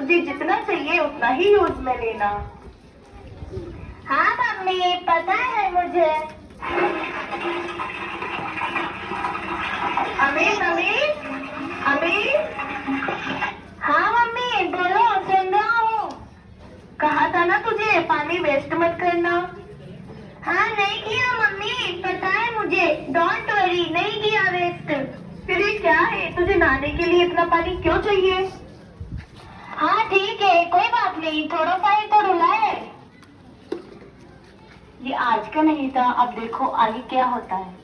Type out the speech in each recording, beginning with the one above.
तुझे जितना चाहिए उतना ही यूज में लेना। हाँ मम्मी, पता है मुझे। अमीर अमीर अमीर। हाँ मम्मी, बोलो, सुन रहा हूँ। कहा था ना तुझे पानी वेस्ट मत करना। हाँ नहीं किया मम्मी, पता है मुझे। डोंट वरी, नहीं किया वेस्ट। फिर ये क्या है, तुझे नहाने के लिए इतना पानी क्यों चाहिए? हाँ ठीक है, कोई बात नहीं, थोड़ा सा ही तो धुला है। ये आज का नहीं था, अब देखो आगे क्या होता है।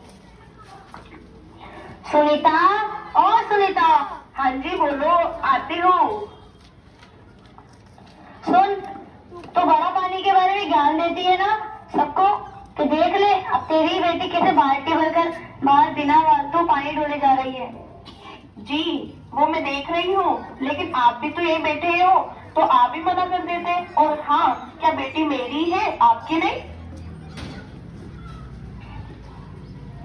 सुनीता, ओ सुनीता। हाँ जी बोलो, आती हूँ। सुन, तो बड़ा पानी के बारे में ज्ञान देती है ना सबको, तो देख ले अब तेरी बेटी कैसे बाल्टी भरकर बाहर बिना फालतू पानी ढोले जा रही है। जी वो मैं देख रही हूँ, लेकिन आप भी तो यही बैठे हो, तो आप भी मना कर देते। और हाँ, क्या बेटी मेरी है, आपकी नहीं?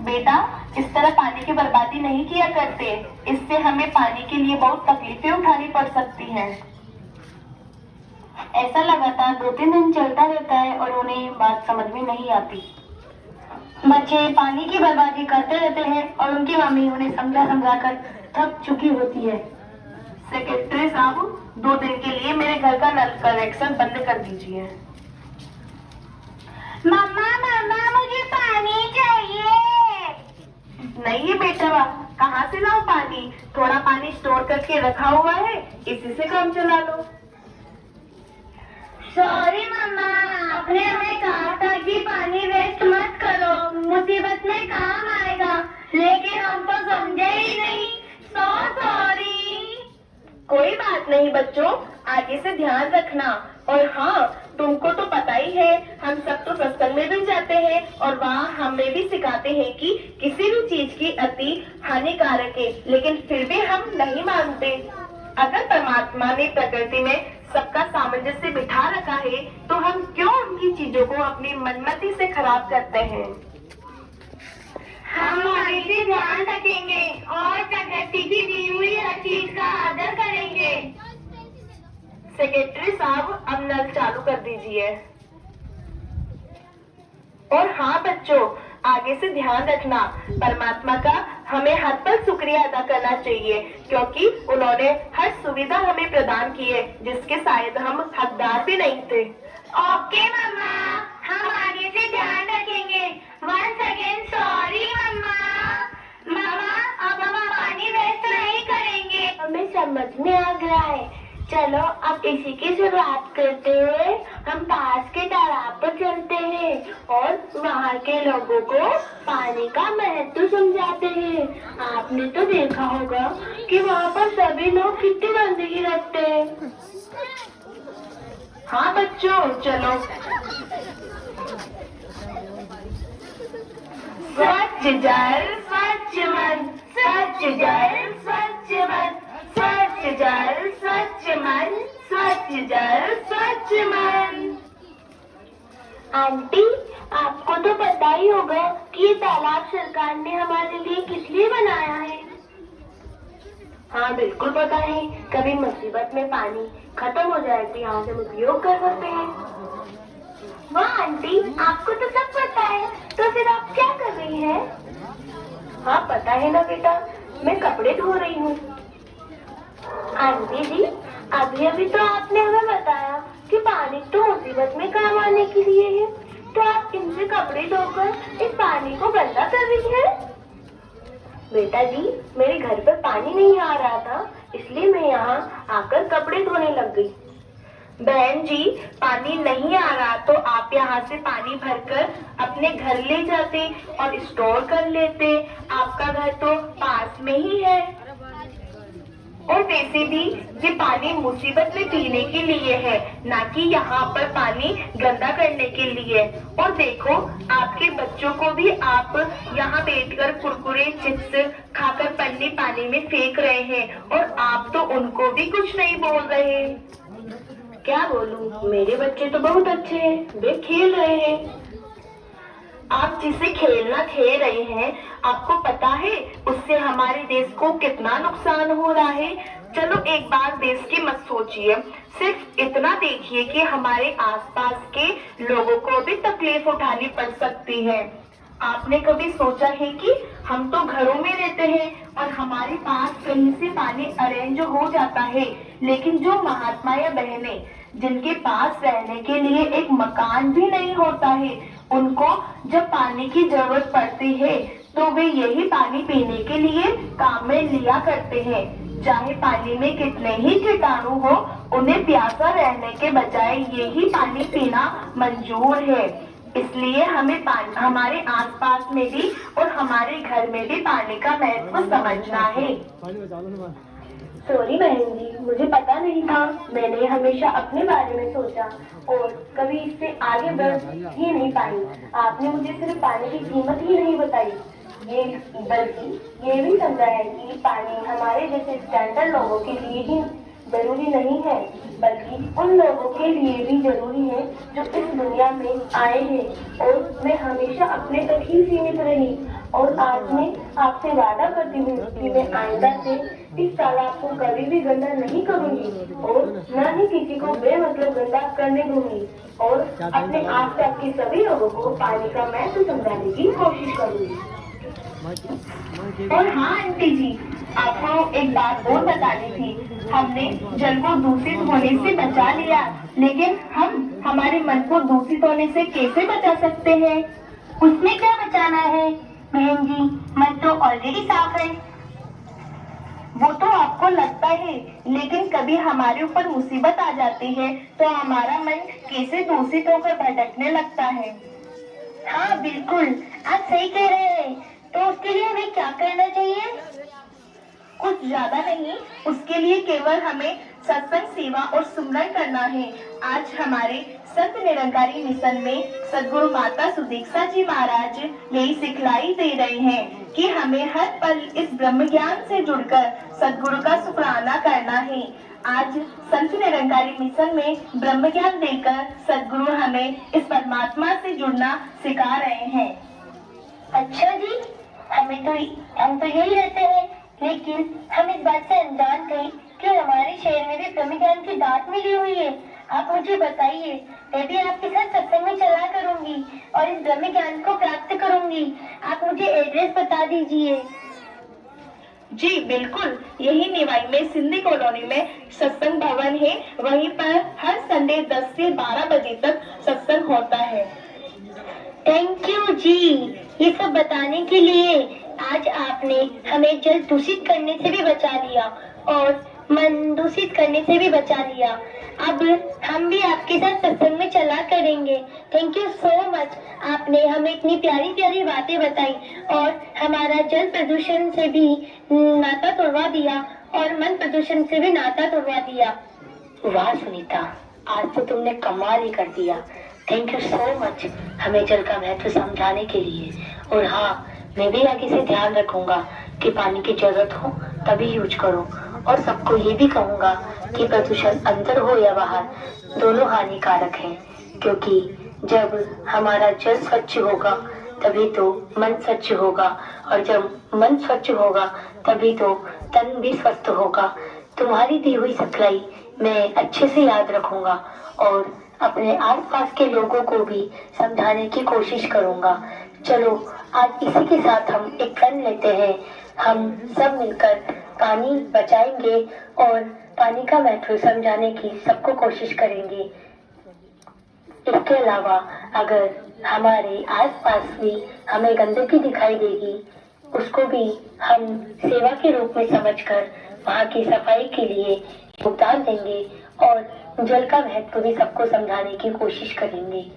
बेटा, इस तरह पानी की बर्बादी नहीं किया करते, इससे हमें पानी के लिए बहुत तकलीफें उठानी पड़ सकती हैं। ऐसा लगातार 2-3 दिन चलता रहता है और उन्हें बात समझ में नहीं आती। बच्चे पानी की बर्बादी करते रहते हैं और उनकी मम्मी उन्हें समझा समझा कर थक चुकी होती है। सेक्रेटरी साहब, 2 दिन के लिए मेरे घर का नल कनेक्शन बंद कर दीजिए। मम्मा मम्मा, मुझे पानी चाहिए। नहीं है बेटा, कहाँ से लाओ पानी? थोड़ा पानी स्टोर करके रखा हुआ है, इसी से काम चला लो। सॉरी मम्मा, आपने हमें कहा था कि पानी वेस्ट मत करो, मुसीबत में काम आएगा, लेकिन हम तो समझे ही नहीं। So sorry. कोई बात नहीं बच्चों, आगे से ध्यान रखना। और हाँ, तुमको तो पता ही है, हम सब तो सत्संग में भी जाते हैं और वहाँ हमें भी सिखाते हैं कि किसी भी चीज की अति हानिकारक है, लेकिन फिर भी हम नहीं मानते। अगर परमात्मा ने प्रकृति में सबका सामंजस्य बिठा रखा है, तो हम क्यों उनकी चीजों को अपनी मनमर्जी से खराब करते हैं? हम आगे से ध्यान रखेंगे और प्रकृति की दी हुई हर चीज का आदर करेंगे। सेक्रेटरी साहब, अब नल चालू कर दीजिए। और हाँ बच्चों, आगे से ध्यान रखना, परमात्मा का हमें हर पल शुक्रिया अदा करना चाहिए, क्योंकि उन्होंने हर सुविधा हमें प्रदान की है, जिसके शायद हम हकदार भी नहीं थे। ओके मम्मा, हम आगे से ध्यान रखेंगे। वंस अगेन सॉरी मम्मा। मम्मा, अब हम पानी वेस्ट नहीं करेंगे। हमें समझ में आ गया है। चलो अब इसी की शुरुआत करते हुए हम पास के तालाब पर चलते हैं और वहाँ के लोगों को पानी का महत्व समझाते हैं। आपने तो देखा होगा कि वहाँ पर सभी लोग कितनी गंदगी रखते हैं। हाँ बच्चों, चलो। स्वच्छ जल स्वच्छ मन, स्वच्छ जल स्वच्छ मन, स्वच्छ जल स्वच्छ मन, स्वच्छ जल स्वच्छ मन। आंटी, आपको तो पता ही होगा कि ये तालाब सरकार ने हमारे लिए किस लिए बनाया है। हाँ बिल्कुल पता है, कभी मुसीबत में पानी खत्म हो जाए तो यहाँ से हम उपयोग कर सकते हैं। वाह आंटी, आपको तो सब पता है, तो फिर आप क्या कर रही हैं? हाँ पता है ना बेटा, मैं कपड़े धो रही हूँ। आंटी जी, अभी अभी तो आपने हमें बताया कि पानी तो मुसीबत में काम आने के लिए है, तो आप इनसे कपड़े धोकर इस पानी को गंदा कर रही हैं? बेटा जी, मेरे घर पर पानी नहीं आ रहा था, इसलिए मैं यहाँ आकर कपड़े धोने लग गई। बहन जी, पानी नहीं आ रहा तो आप यहाँ से पानी भरकर अपने घर ले जाते और स्टोर कर लेते, आपका घर तो पास में ही है। और वैसे भी ये पानी मुसीबत में पीने के लिए है, ना कि यहाँ पर पानी गंदा करने के लिए। और देखो, आपके बच्चों को भी आप यहाँ बैठकर कुरकुरे चिप्स खाकर पन्नी पानी में फेंक रहे हैं, और आप तो उनको भी कुछ नहीं बोल रहे। क्या बोलूं, मेरे बच्चे तो बहुत अच्छे हैं, वे खेल रहे हैं। आप जिसे खेलना खेल रहे हैं, आपको पता है उससे हमारे देश को कितना नुकसान हो रहा है? चलो एक बार देश की मत सोचिए, सिर्फ इतना देखिए कि हमारे आसपास के लोगों को भी तकलीफ उठानी पड़ सकती है। आपने कभी सोचा है कि हम तो घरों में रहते हैं और हमारे पास कहीं से पानी अरेंज हो जाता है, लेकिन जो महात्मा या बहनें जिनके पास रहने के लिए एक मकान भी नहीं होता है, उनको जब पानी की जरूरत पड़ती है तो वे यही पानी पीने के लिए काम में लिया करते हैं। चाहे पानी में कितने ही कीटाणु हो, उन्हें प्यासा रहने के बजाय यही पानी पीना मंजूर है। इसलिए हमें हमारे आसपास में भी और हमारे घर में भी पानी का महत्व समझना है। सॉरी बहन जी, मुझे पता नहीं था। मैंने हमेशा अपने बारे में सोचा और कभी इससे आगे बढ़ ही नहीं पाई। आपने मुझे सिर्फ पानी की कीमत ही नहीं बताई, बल्कि ये भी समझा है कि पानी हमारे जैसे स्टैंडर्ड लोगों के लिए ही जरूरी नहीं है, बल्कि उन लोगों के लिए भी जरूरी है जो इस दुनिया में आए हैं। और मैं हमेशा अपने तक ही सीमित रही और आज मैं आपसे वादा करती हूँ कि मैं आइंदा से इस तालाब को कभी भी गंदा नहीं करूँगी और न ही किसी को बेमतलब गंदा करने दूंगी और अपने आसपास के सभी लोगों को पानी का महत्व समझाने की कोशिश करूँगी। और हाँ आंटी जी, आपको एक बात और बतानी थी। हमने जल को दूषित होने से बचा लिया, लेकिन हम हमारे मन को दूषित होने से कैसे बचा सकते हैं? उसमें क्या बचाना है बहन जी, मन तो ऑलरेडी साफ है। वो तो आपको लगता है, लेकिन कभी हमारे ऊपर मुसीबत आ जाती है तो हमारा मन कैसे दूषित होकर भटकने लगता है। हाँ बिल्कुल, आप सही कह रहे हैं। तो उसके लिए हमें क्या करना चाहिए? कुछ ज्यादा नहीं, उसके लिए केवल हमें सत्संग, सेवा और सुमरन करना है। आज हमारे संत निरंकारी मिशन में सद्गुरु माता सुदीक्षा जी महाराज यही सिखलाई दे रहे हैं कि हमें हर पल इस ब्रह्म ज्ञान से जुड़कर सद्गुरु का शुक्राना करना है। आज संत निरंकारी मिशन में ब्रह्म ज्ञान देकर सद्गुरु हमें इस परमात्मा से जुड़ना सिखा रहे हैं। अच्छा जी, हम तो यही रहते हैं, लेकिन हम इस बात से अनजान थे कि हमारे शहर में भी ब्रह्म ज्ञान की दात मिली हुई है। आप मुझे बताइए, मैं भी आपके साथ सत्संग में चला करूंगी और इस ब्रह्म ज्ञान को प्राप्त करूंगी। आप मुझे एड्रेस बता दीजिए। जी बिल्कुल, यही निवाई में सिंधी कॉलोनी में सत्संग भवन है। वहीं पर हर संडे 10 से 12 बजे तक सत्संग होता है। थैंक यू जी, ये सब बताने के लिए। आज आपने हमें जल दूषित करने से भी बचा लिया और मन दूषित करने से भी बचा लिया। अब हम भी आपके साथ सत्संग में चला करेंगे। थैंक यू सो मच, आपने हमें इतनी प्यारी प्यारी बातें बताई और हमारा जल प्रदूषण से भी नाता तोड़वा दिया और मन प्रदूषण से भी नाता तोड़वा दिया। वाह सुनीता, आज तो तुमने कमाल ही कर दिया। थैंक यू सो मच हमें जल का महत्व समझाने के लिए। और हाँ, मैं भी आगे से ध्यान रखूंगा कि पानी की जरूरत हो तभी यूज करो, और सबको ये भी कहूंगा कि प्रदूषण अंदर हो या बाहर, दोनों हानिकारक हैं, क्योंकि जब हमारा जल स्वच्छ होगा तभी तो मन स्वच्छ होगा, और जब मन स्वच्छ होगा तभी तो तन भी स्वस्थ होगा। तुम्हारी दी हुई सिखलाई मैं अच्छे से याद रखूंगा और अपने आसपास के लोगों को भी समझाने की कोशिश करूंगा। चलो आज इसी के साथ हम एक प्रण लेते हैं। हम सब मिलकर पानी बचाएंगे और पानी का महत्व समझाने की सबको कोशिश करेंगे। इसके अलावा अगर हमारे आसपास भी हमें गंदगी दिखाई देगी, उसको भी हम सेवा के रूप में समझकर वहाँ की सफाई के लिए योगदान देंगे और जल का महत्व भी सबको समझाने की कोशिश करेंगे।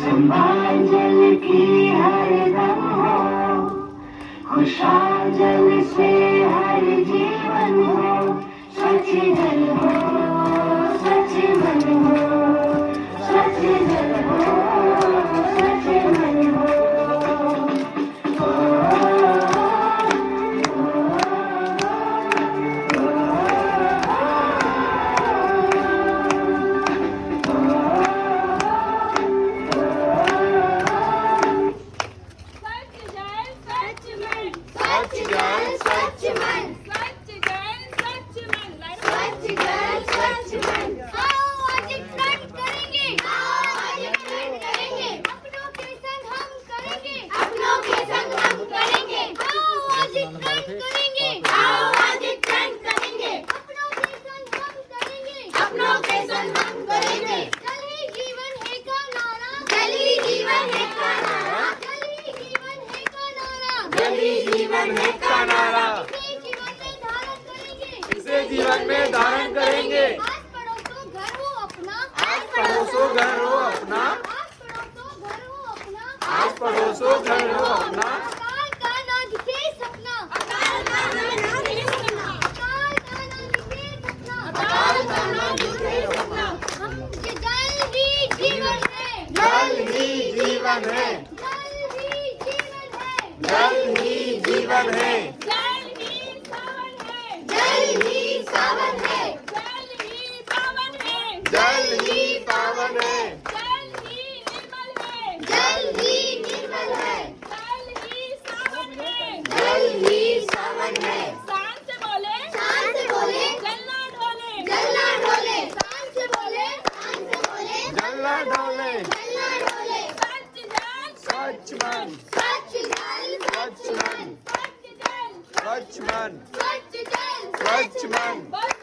संभाल जल की हर दम हो, खुशहाल जल से हर जीवन हो, स्वच्छ जल हो, स्वच्छ मन हो, स्वच्छ जल हो, स्वच्छ मन हो। इसे जीवन में धारण करेंगे। आज पड़ोसो घर हो अपना, आज पड़ोसो घर हो अपना, आज पड़ोसो घर हो अपना। आज पड़ोसो घर हो अपना। अकाल का ना दिखे सपना, अकाल का ना दिखे सपना, अकाल का ना दिखे सपना, अकाल का ना दिखे सपना। हम ये जल ही जीवन है, जल ही जीवन है, जल ही जीवन है, जल ही जीवन है, जल ही सावन है, जल ही पावन है, जल ही पावन है, जल ही पावन है, जल ही निर्मल है, जल ही निर्मल है, जल ही सावन है। शान से बोले, शान से बोले, जल ना ढोले, जल ना ढोले, शान से बोले, शान से बोले, जल ना ढोले। जल ना ढोले। स्वच्छ जल, स्वच्छ मन, स्वच्छ जल, स्वच्छ मन, स्वच्छ जल, स्वच्छ मन, स्वच्छ जल, स्वच्छ जल, स्वच्छ मन।